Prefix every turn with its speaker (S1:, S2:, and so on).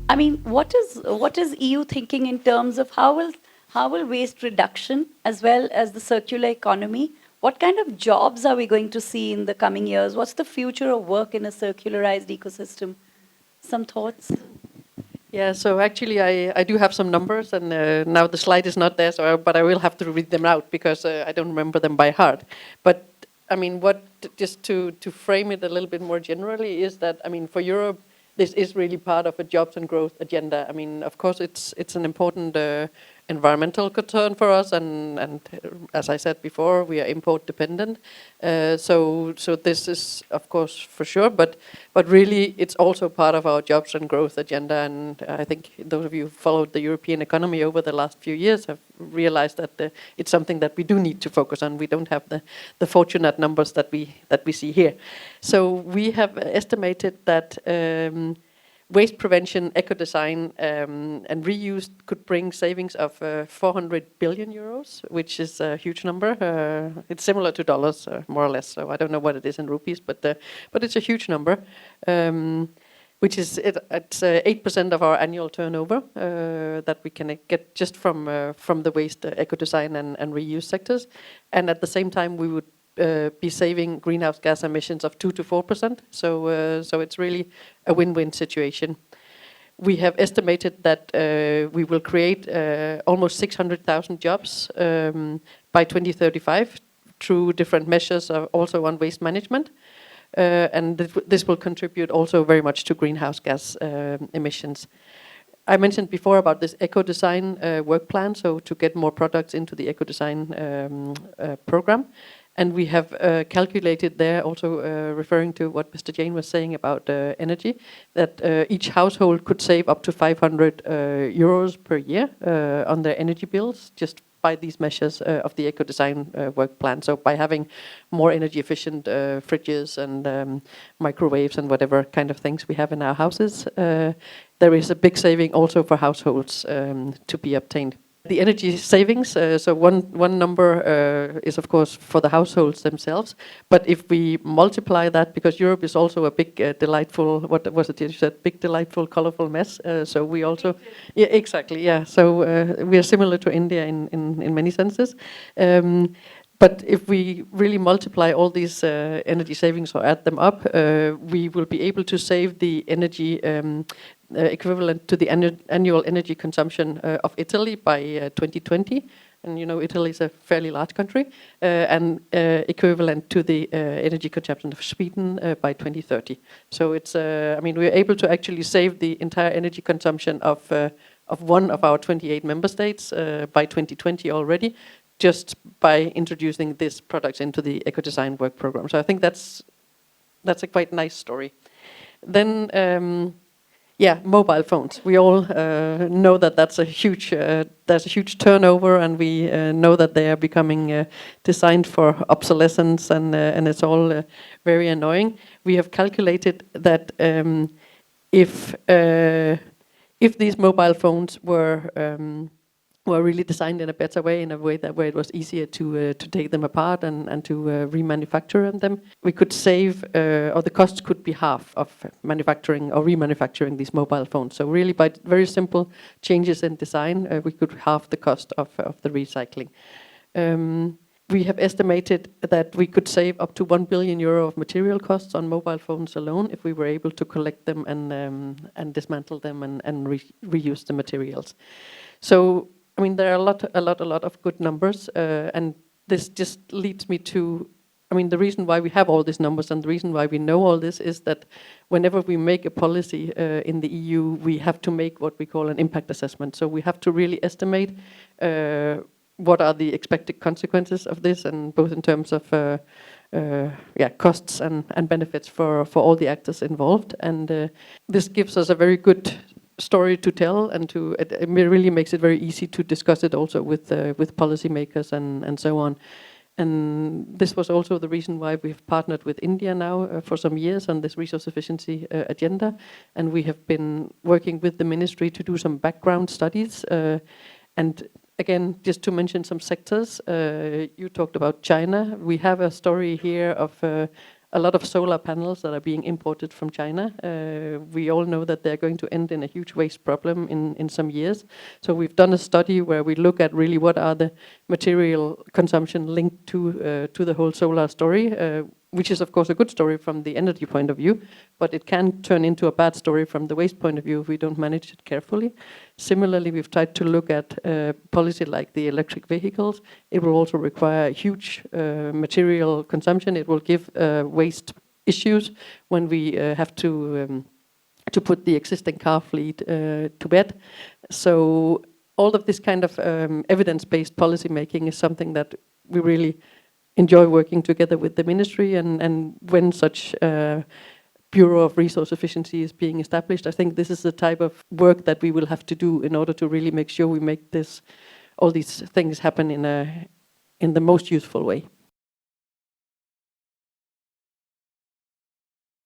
S1: I mean, what is EU thinking in terms of how will waste reduction as well as the circular economy? What kind of jobs are we going to see in the coming years? What's the future of work in a circularized ecosystem? Some thoughts?
S2: Yeah, so actually I do have some numbers, and now the slide is not there, but I will have to read them out because I don't remember them by heart. But I mean, just to frame it a little bit more generally is that, I mean, for Europe, this is really part of a jobs and growth agenda. I mean, of course, it's an important environmental concern for us, and as I said before, we are import dependent. So this is, of course, for sure, but really it's also part of our jobs and growth agenda. And I think those of you who followed the European economy over the last few years have realized that it's something that we do need to focus on. We don't have the fortunate numbers that we see here. So we have estimated that waste prevention, eco-design, and reuse could bring savings of 400 billion euros, which is a huge number. It's similar to dollars, more or less. So I don't know what it is in rupees, but it's a huge number, which is it's 8% of our annual turnover that we can get just from the waste, eco-design, and reuse sectors, and at the same time we would be saving greenhouse gas emissions of 2 to 4%. So it's really a win-win situation. We have estimated that we will create almost 600,000 jobs by 2035 through different measures, also on waste management. And this will contribute also very much to greenhouse gas emissions. I mentioned before about this eco-design work plan, so to get more products into the eco-design program. And we have calculated there, also referring to what Mr. Jain was saying about energy, that each household could save up to 500 euros per year on their energy bills just by these measures of the eco-design work plan. So by having more energy efficient fridges and microwaves and whatever kind of things we have in our houses, there is a big saving also for households to be obtained. The energy savings, so one number is of course for the households themselves, but if we multiply that, because Europe is also a big delightful, what was it you said, big delightful colorful mess, so we also, yeah, exactly, yeah, so we are similar to India in many senses. But if we really multiply all these energy savings or add them up, we will be able to save the energy equivalent to the annual energy consumption of Italy by 2020. And you know, Italy is a fairly large country, and equivalent to the energy consumption of Sweden by 2030. So it's, I mean, we're able to actually save the entire energy consumption of one of our 28 member states by 2020 already, just by introducing these products into the eco-design work program. So I think that's a quite nice story. Then, yeah, mobile phones. We all know that there's a huge turnover, and we know that they are becoming designed for obsolescence, and it's all very annoying. We have calculated that if these mobile phones were really designed in a better way, in a way that where it was easier to take them apart and to remanufacture them, we could save, or the cost could be half of manufacturing or remanufacturing these mobile phones. So really, by very simple changes in design, we could halve the cost of the recycling. We have estimated that we could save up to 1 billion euro of material costs on mobile phones alone if we were able to collect them and dismantle them and reuse the materials. So I mean, there are a lot of good numbers, and this just leads me to, I mean, the reason why we have all these numbers and the reason why we know all this is that whenever we make a policy in the EU, we have to make what we call an impact assessment. So we have to really estimate what are the expected consequences of this, and both in terms of costs and benefits for all the actors involved. And this gives us a very good story to tell, and it really makes it very easy to discuss it also with policymakers and so on. And this was also the reason why we've partnered with India now for some years on this resource efficiency agenda, and we have been working with the ministry to do some background studies. And again, just to mention some sectors, you talked about China. We have a story here a lot of solar panels that are being imported from China. We all know that they're going to end in a huge waste problem in some years. So we've done a study where we look at really what are the material consumption linked to the whole solar story, which is of course a good story from the energy point of view, but it can turn into a bad story from the waste point of view if we don't manage it carefully. Similarly, we've tried to look at policy like the electric vehicles. It will also require huge material consumption. It will give waste issues when we have to put the existing car fleet to bed. So all of this kind of evidence-based policy making is something that we really enjoy working together with the ministry, and when such Bureau of Resource Efficiency is being established, I think this is the type of work that we will have to do in order to really make sure we make all these things happen in the most useful way.